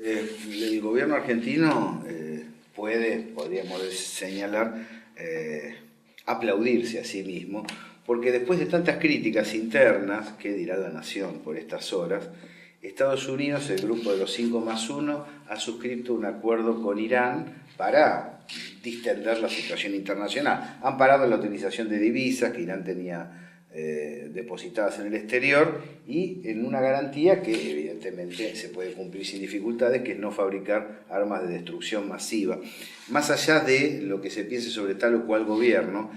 El gobierno argentino podríamos señalar, aplaudirse a sí mismo, porque después de tantas críticas internas, ¿qué dirá la nación por estas horas? Estados Unidos, el grupo de los 5+1, ha suscrito un acuerdo con Irán para distender la situación internacional. Han parado la utilización de divisas que Irán tenía depositadas en el exterior y en una garantía que evidentemente se puede cumplir sin dificultades, que es no fabricar armas de destrucción masiva. Más allá de lo que se piense sobre tal o cual gobierno,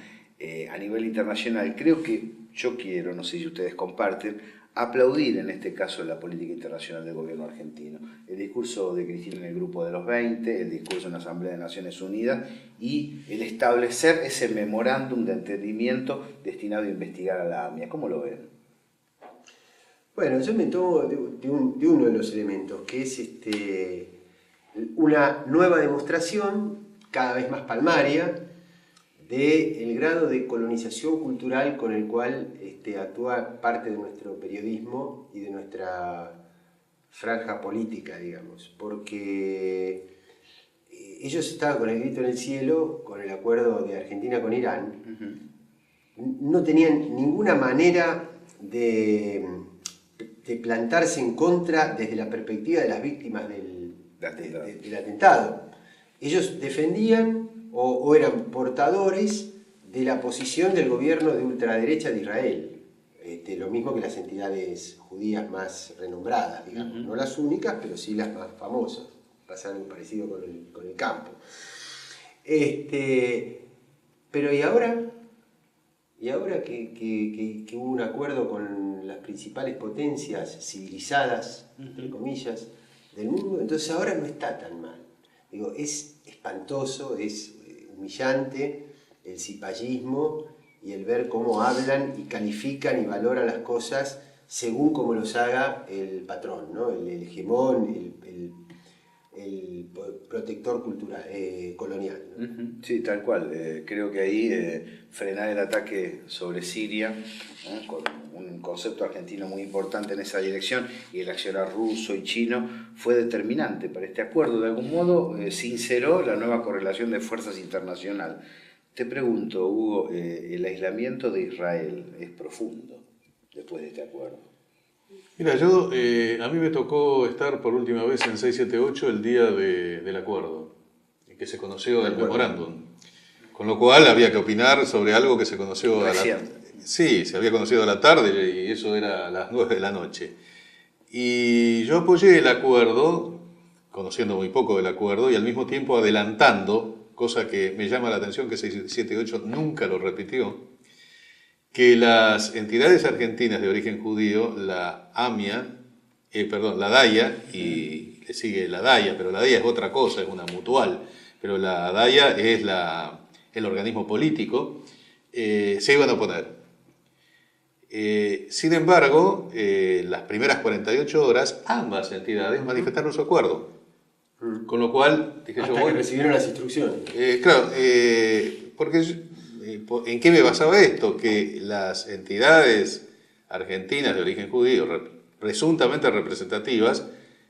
a nivel internacional, creo que yo quiero, no sé si ustedes comparten, aplaudir en este caso la política internacional del gobierno argentino. El discurso de Cristina en el Grupo de los 20, el discurso en la Asamblea de Naciones Unidas y el establecer ese memorándum de entendimiento destinado a investigar a la AMIA. ¿Cómo lo ven? Bueno, yo me tomo de uno de los elementos, que es una nueva demostración, cada vez más palmaria, del grado de colonización cultural con el cual actúa parte de nuestro periodismo y de nuestra franja política, digamos, porque ellos estaban con el grito en el cielo, con el acuerdo de Argentina con Irán, no tenían ninguna manera de plantarse en contra desde la perspectiva de las víctimas del atentado. Ellos defendían o eran portadores de la posición del gobierno de ultraderecha de Israel. Lo mismo que las entidades judías más renombradas, digamos. No las únicas, pero sí las más famosas. Pasa algo parecido con el campo. Pero ¿y ahora? ¿Y ahora que hubo un acuerdo con las principales potencias civilizadas, entre comillas, del mundo? Entonces ahora no está tan mal. Digo, es espantoso, es humillante el cipallismo y el ver cómo hablan y califican y valoran las cosas según como los haga el patrón, ¿no? El hegemón, el protector cultural, colonial, ¿no? Sí, tal cual. Creo que ahí frenar el ataque sobre Siria, con un concepto argentino muy importante en esa dirección, y el accionar ruso y chino fue determinante para este acuerdo. De algún modo sinceró la nueva correlación de fuerzas internacional. Te pregunto, Hugo, ¿el aislamiento de Israel es profundo después de este acuerdo? Mira, a mí me tocó estar por última vez en 678 el día del acuerdo, que se conoció el memorándum. Con lo cual había que opinar sobre algo que se conoció Sí, se había conocido a la tarde y eso era a las 9 de la noche. Y yo apoyé el acuerdo, conociendo muy poco del acuerdo, y al mismo tiempo adelantando, cosa que me llama la atención que 678 nunca lo repitió, que las entidades argentinas de origen judío, la AMIA, la DAIA, y le sigue la DAIA, pero la DAIA es otra cosa, es una mutual, pero la DAIA es el organismo político, se iban a oponer. Sin embargo, las primeras 48 horas, ambas entidades manifestaron su acuerdo. Con lo cual, dije hasta yo, que recibieron las instrucciones. Claro, porque ¿en qué me basaba esto? Que las entidades argentinas de origen judío, presuntamente representativas,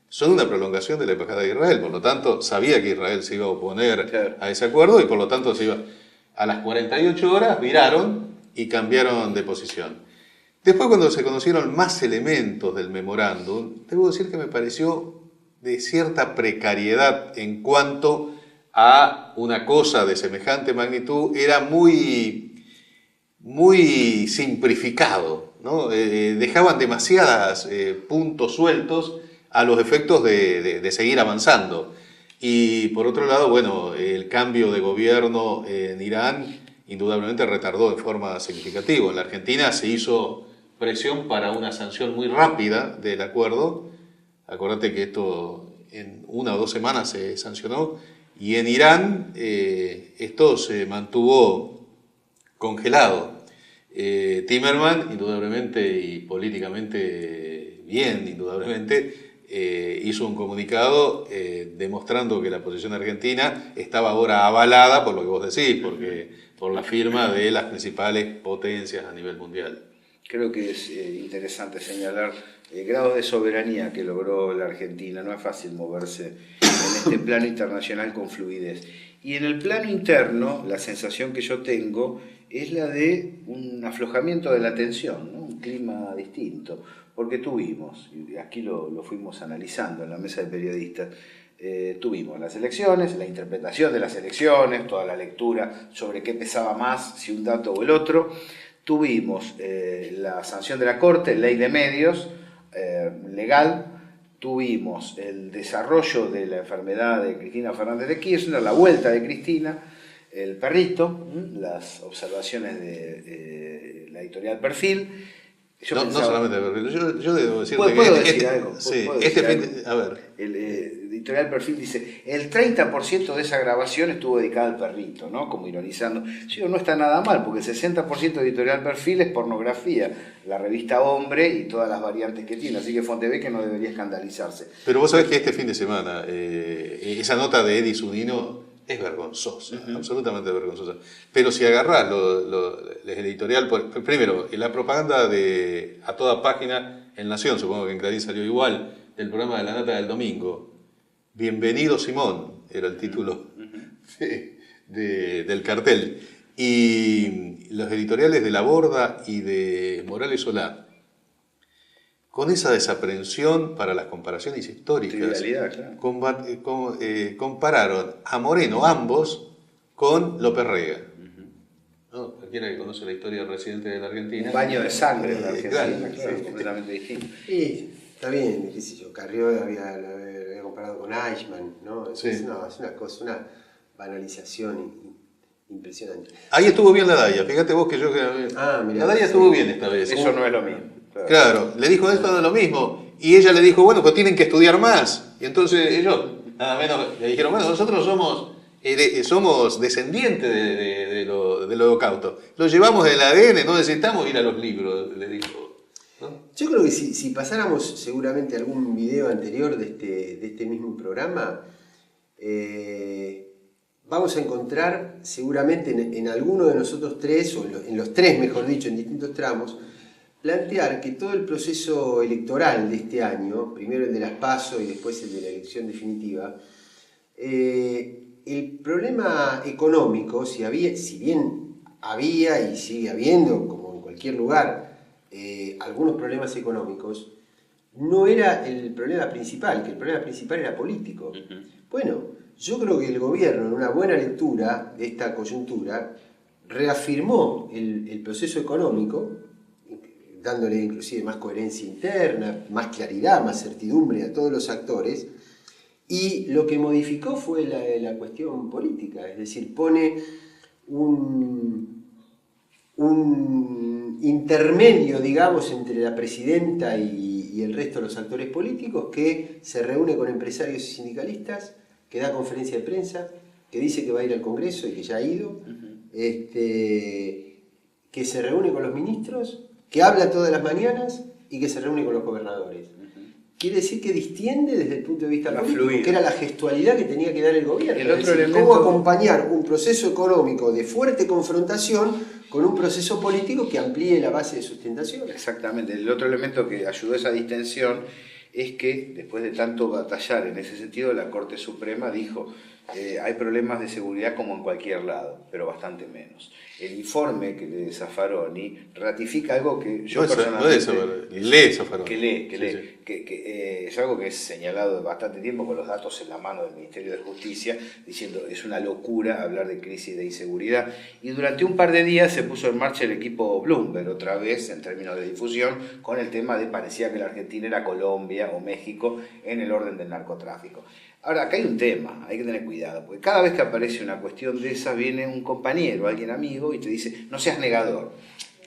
son una prolongación de la Embajada de Israel. Por lo tanto, sabía que Israel se iba a oponer a ese acuerdo y por lo tanto a las 48 horas viraron y cambiaron de posición. Después, cuando se conocieron más elementos del memorándum, debo decir que me pareció de cierta precariedad en cuanto a una cosa de semejante magnitud. Era muy simplificado, ¿no? Dejaban demasiados puntos sueltos a los efectos de seguir avanzando. Y por otro lado, bueno, el cambio de gobierno en Irán indudablemente retardó de forma significativa. En la Argentina se hizo presión para una sanción muy rápida del acuerdo. Acordate que esto en 1 o 2 semanas se sancionó. Y en Irán esto se mantuvo congelado. Timerman, indudablemente y políticamente bien, indudablemente, hizo un comunicado demostrando que la posición argentina estaba ahora avalada por lo que vos decís, por la firma de las principales potencias a nivel mundial. Creo que es interesante señalar el grado de soberanía que logró la Argentina. No es fácil moverse en este plano internacional con fluidez. Y en el plano interno, la sensación que yo tengo es la de un aflojamiento de la tensión, ¿no? Un clima distinto. Porque tuvimos, y aquí lo fuimos analizando en la mesa de periodistas, tuvimos las elecciones, la interpretación de las elecciones, toda la lectura sobre qué pesaba más, si un dato o el otro. Tuvimos la sanción de la Corte, ley de medios, legal. Tuvimos el desarrollo de la enfermedad de Cristina Fernández de Kirchner, la vuelta de Cristina, el perrito, las observaciones de la editorial Perfil. No solamente Perfil, yo debo decir ¿Puedo decir algo? Sí, a ver. El editorial Perfil dice, el 30% de esa grabación estuvo dedicada al perrito, ¿no? Como ironizando. Yo digo, no está nada mal, porque el 60% de editorial Perfil es pornografía, la revista Hombre y todas las variantes que tiene, así que Fontevecchia no debería escandalizarse. Pero vos sabés que este fin de semana, esa nota de Eddie Zunino es vergonzosa, absolutamente vergonzosa. Pero si agarrás el editorial, primero, la propaganda de A Toda Página en Nación, supongo que en Clarín salió igual, del programa de la nata del domingo, Bienvenido Simón, era el título del cartel. Y los editoriales de La Borda y de Morales Solá, con esa desaprensión para las comparaciones históricas, claro. compararon a Moreno ambos con López Rega. ¿No? Cualquiera que conoce la historia del presidente de la Argentina. Un baño de sangre en la Argentina, claro, sí. completamente distinto. Sí, está bien, qué sé yo, Carrió lo había comparado con Eichmann, ¿no? Sí. Es una cosa, una banalización impresionante. Ahí estuvo bien la Daya, fíjate vos que yo... mirá, la Daya estuvo bien esta vez. Eso no es lo mismo. Claro, le dijo esto no es lo mismo. Y ella le dijo, bueno, pues tienen que estudiar más. Y entonces ellos, nada menos, le dijeron, bueno, nosotros somos descendientes del holocausto. Lo llevamos del ADN, no necesitamos ir a los libros, le dijo. ¿No? Yo creo que si pasáramos seguramente algún video anterior de este mismo programa, vamos a encontrar seguramente en alguno de nosotros tres, o en los tres, mejor dicho, en distintos tramos, plantear que todo el proceso electoral de este año, primero el de las PASO y después el de la elección definitiva, el problema económico, si bien había y sigue habiendo, como en cualquier lugar, algunos problemas económicos, no era el problema principal, que el problema principal era político. Bueno, yo creo que el gobierno, en una buena lectura de esta coyuntura, reafirmó el proceso económico, dándole inclusive más coherencia interna, más claridad, más certidumbre a todos los actores, y lo que modificó fue la cuestión política, es decir, pone un intermedio, digamos, entre la presidenta y el resto de los actores políticos, que se reúne con empresarios y sindicalistas, que da conferencia de prensa, que dice que va a ir al Congreso y que ya ha ido, que se reúne con los ministros, que habla todas las mañanas y que se reúne con los gobernadores. Quiere decir que distiende desde el punto de vista político, que era la gestualidad que tenía que dar el gobierno. El otro elemento... cómo acompañar un proceso económico de fuerte confrontación con un proceso político que amplíe la base de sustentación. Exactamente. El otro elemento que ayudó a esa distensión es que, después de tanto batallar en ese sentido, la Corte Suprema dijo hay problemas de seguridad como en cualquier lado, pero bastante menos. El informe que lee Zaffaroni ratifica algo que yo personalmente... lee Zaffaroni. Que es algo que es señalado de bastante tiempo con los datos en la mano del Ministerio de Justicia, diciendo es una locura hablar de crisis de inseguridad. Y durante un par de días se puso en marcha el equipo Bloomberg, otra vez en términos de difusión, con el tema de parecía que la Argentina era Colombia o México en el orden del narcotráfico. Ahora, acá hay un tema, hay que tener cuidado, porque cada vez que aparece una cuestión de esa, viene un compañero, alguien amigo, y te dice, no seas negador.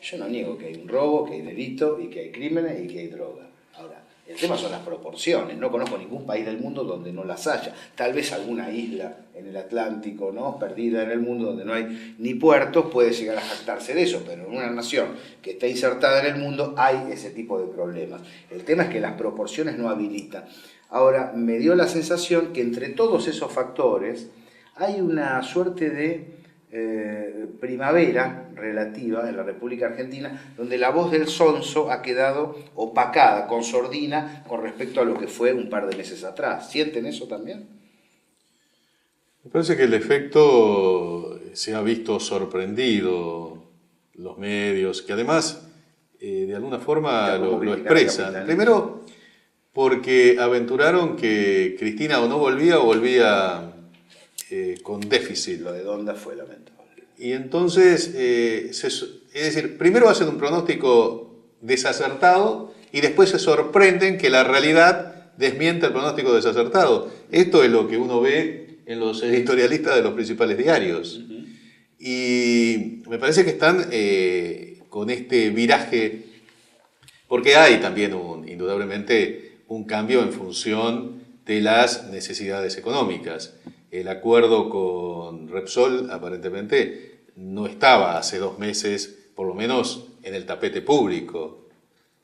Yo no niego que hay un robo, que hay delito, y que hay crímenes, y que hay droga. Ahora, el tema son las proporciones. No conozco ningún país del mundo donde no las haya. Tal vez alguna isla en el Atlántico, ¿no?, perdida en el mundo, donde no hay ni puertos, puede llegar a jactarse de eso, pero en una nación que está insertada en el mundo hay ese tipo de problemas. El tema es que las proporciones no habilitan. Ahora, me dio la sensación que entre todos esos factores hay una suerte de primavera relativa en la República Argentina, donde la voz del sonso ha quedado opacada, con sordina, con respecto a lo que fue un par de meses atrás. ¿Sienten eso también? Me parece que el efecto se ha visto sorprendido, los medios, que además de alguna forma lo expresan. Primero, porque aventuraron que Cristina o no volvía o volvía con déficit. Lo de Donda fue lamentable. Y entonces, es decir, primero hacen un pronóstico desacertado y después se sorprenden que la realidad desmiente el pronóstico desacertado. Esto es lo que uno ve en los editorialistas de los principales diarios. Y me parece que están con este viraje, porque hay también indudablemente un cambio en función de las necesidades económicas. El acuerdo con Repsol aparentemente no estaba hace 2 meses, por lo menos en el tapete público.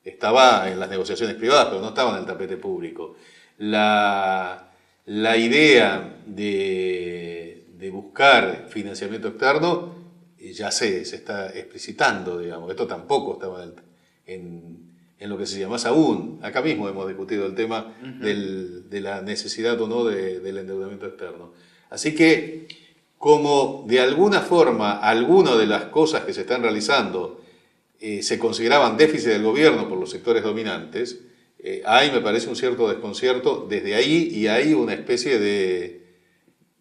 Estaba en las negociaciones privadas, pero no estaba en el tapete público. La idea de buscar financiamiento externo ya se está explicitando, digamos. Esto tampoco estaba en lo que se llama, más aún. Acá mismo hemos discutido el tema de la necesidad o no del endeudamiento externo. Así que, como de alguna forma algunas de las cosas que se están realizando se consideraban déficit del gobierno por los sectores dominantes, hay, me parece, un cierto desconcierto desde ahí, y hay una especie de...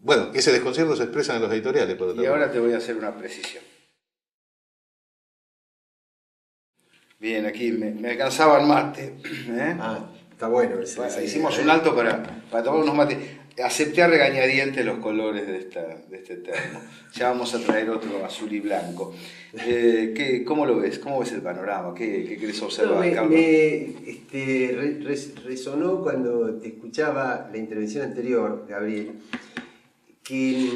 Bueno, ese desconcierto se expresa en los editoriales. Por y ahora te voy a hacer una precisión. Bien, aquí me alcanzaba el mate. Está bueno. Hicimos un alto para tomar unos mates. Acepté a regañadientes los colores de este termo. Ya vamos a traer otro azul y blanco. ¿Cómo lo ves? ¿Cómo ves el panorama? ¿Qué querés observar, Carlos? Resonó cuando te escuchaba la intervención anterior, Gabriel, que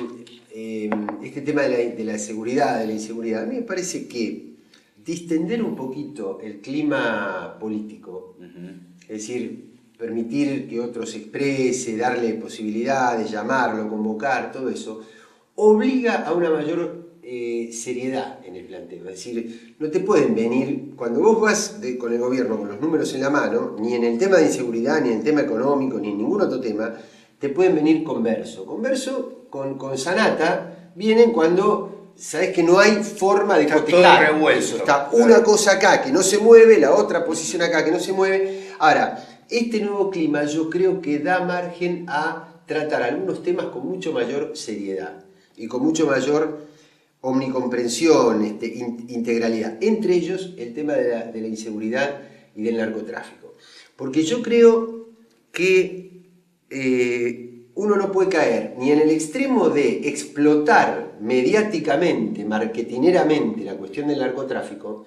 este tema de la seguridad, de la inseguridad, a mí me parece que distender un poquito el clima político, es decir, permitir que otro se exprese, darle posibilidades, llamarlo, convocar, todo eso, obliga a una mayor seriedad en el planteo. Es decir, no te pueden venir, cuando vos vas con el gobierno con los números en la mano, ni en el tema de inseguridad, ni en el tema económico, ni en ningún otro tema, te pueden venir con verso. Con verso, con sanata, vienen cuando... Sabés que no hay forma de cotejar. Todo revuelto. Está una cosa acá que no se mueve, la otra posición acá que no se mueve. Ahora, este nuevo clima yo creo que da margen a tratar algunos temas con mucho mayor seriedad y con mucho mayor omnicomprensión, integralidad. Entre ellos, el tema de la inseguridad y del narcotráfico. Porque yo creo que uno no puede caer ni en el extremo de explotar mediáticamente, marketineramente la cuestión del narcotráfico,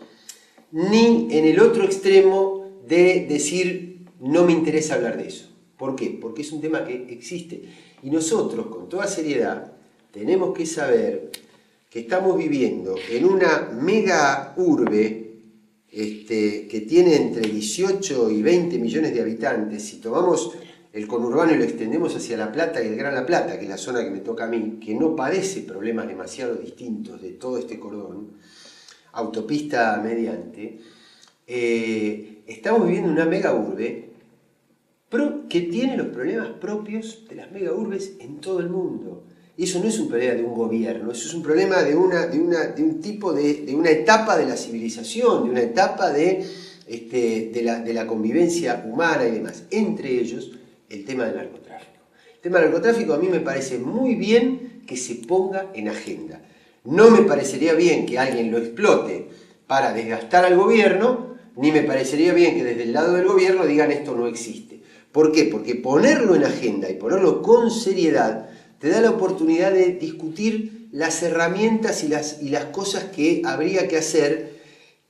ni en el otro extremo de decir no me interesa hablar de eso. ¿Por qué? Porque es un tema que existe. Y nosotros, con toda seriedad, tenemos que saber que estamos viviendo en una mega urbe que tiene entre 18 y 20 millones de habitantes. Si tomamos el conurbano y lo extendemos hacia La Plata y el Gran La Plata, que es la zona que me toca a mí, que no padece problemas demasiado distintos de todo este cordón, autopista mediante, estamos viviendo una mega urbe que tiene los problemas propios de las mega urbes en todo el mundo. Y eso no es un problema de un gobierno, eso es un problema de una etapa de la civilización, de una etapa de la convivencia humana y demás. Entre ellos, el tema del narcotráfico. El tema del narcotráfico a mí me parece muy bien que se ponga en agenda. No me parecería bien que alguien lo explote para desgastar al gobierno, ni me parecería bien que desde el lado del gobierno digan esto no existe. ¿Por qué? Porque ponerlo en agenda y ponerlo con seriedad te da la oportunidad de discutir las herramientas y las cosas que habría que hacer,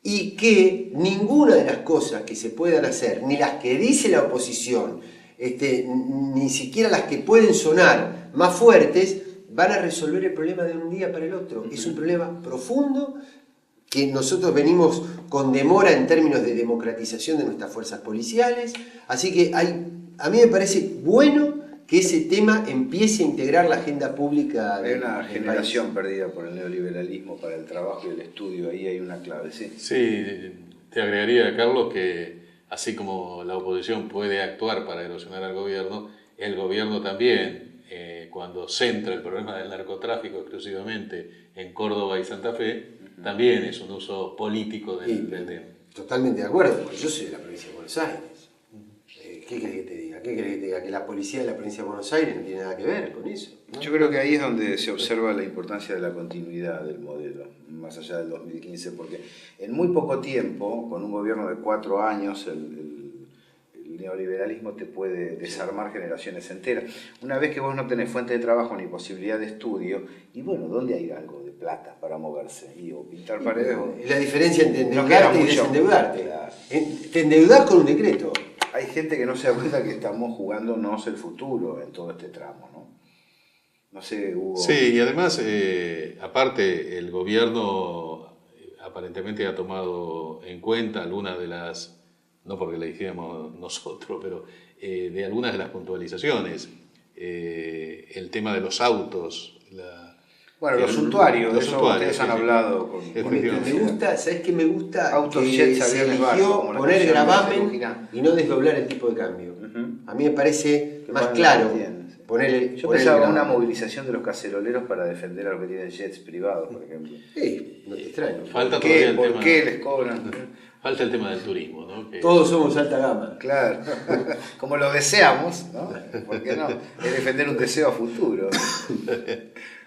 y que ninguna de las cosas que se puedan hacer, ni las que dice la oposición, ni siquiera las que pueden sonar más fuertes, van a resolver el problema de un día para el otro. Es un problema profundo que nosotros venimos con demora en términos de democratización de nuestras fuerzas policiales. Así que a mí me parece bueno que ese tema empiece a integrar la agenda pública Hay una del generación país. perdida por el neoliberalismo para el trabajo y el estudio, ahí hay una clave, ¿sí? Sí, te agregaría, Carlos, que así como la oposición puede actuar para erosionar al gobierno, el gobierno también, cuando centra el problema del narcotráfico exclusivamente en Córdoba y Santa Fe, también es un uso político del tema. Totalmente de acuerdo, porque yo soy de la provincia de Buenos Aires. ¿Qué querés que te diga? ¿Qué querés que te diga? Que la policía de la provincia de Buenos Aires no tiene nada que ver con eso, ¿no? Yo creo que ahí es donde se observa la importancia de la continuidad del modelo, más allá del 2015, porque en muy poco tiempo, con un gobierno de 4 años, el neoliberalismo te puede desarmar generaciones enteras. Una vez que vos no tenés fuente de trabajo ni posibilidad de estudio, y bueno, ¿dónde hay algo de plata para moverse? Y o pintar paredes o... La diferencia entre No queda endeudarte y mucho. desendeudarte. Claro. Te endeudás con un decreto. Hay gente que no se da cuenta que estamos jugándonos el futuro en todo este tramo, ¿no? No sé, Hugo... Sí, y además, aparte, el gobierno aparentemente ha tomado en cuenta algunas de las, no porque le dijéramos nosotros, pero de algunas de las puntualizaciones. El tema de los autos. Bueno, los suntuarios, los eso suntuarios, ustedes han sí, sí. hablado con Efectivamente. Me gusta, ¿sabés qué me gusta? Autos, que jets, se aviones, barcos, eligió como la poner canción de gravamen Luján. y no desdoblar el tipo de cambio. Ujú. A mí me parece Que más van claro entienden, sí. poner Yo poner pensaba en el una gravamen. movilización de los caceroleros para defender a los que tienen jets privados, por ejemplo. Sí, no te extraño. Falta ¿Por qué? todavía el ¿Por tema, qué les cobran? falta el tema del turismo, ¿no? Que- Todos somos alta gama. Claro, como lo deseamos, ¿no? ¿Por qué no? Es defender un deseo a futuro.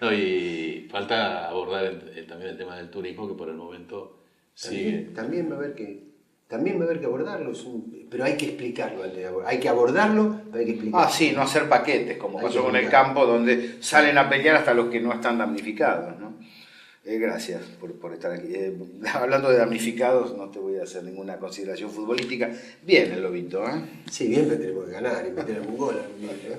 No, y falta abordar también el tema del turismo, que por el momento sigue. También va a haber que abordarlo, pero hay que explicarlo antes de abordarlo. Hay que abordarlo, pero hay que explicarlo. Ah, sí, no hacer paquetes, como Hay pasó que con el explicar. campo, donde salen a pelear hasta los que no están damnificados, ¿no? Gracias por estar aquí. Hablando de damnificados, no te voy a hacer ninguna consideración futbolística. Bien el Lobito, ¿eh? Sí, bien, pero tenemos que ganar y meter algún gol. ¿Eh?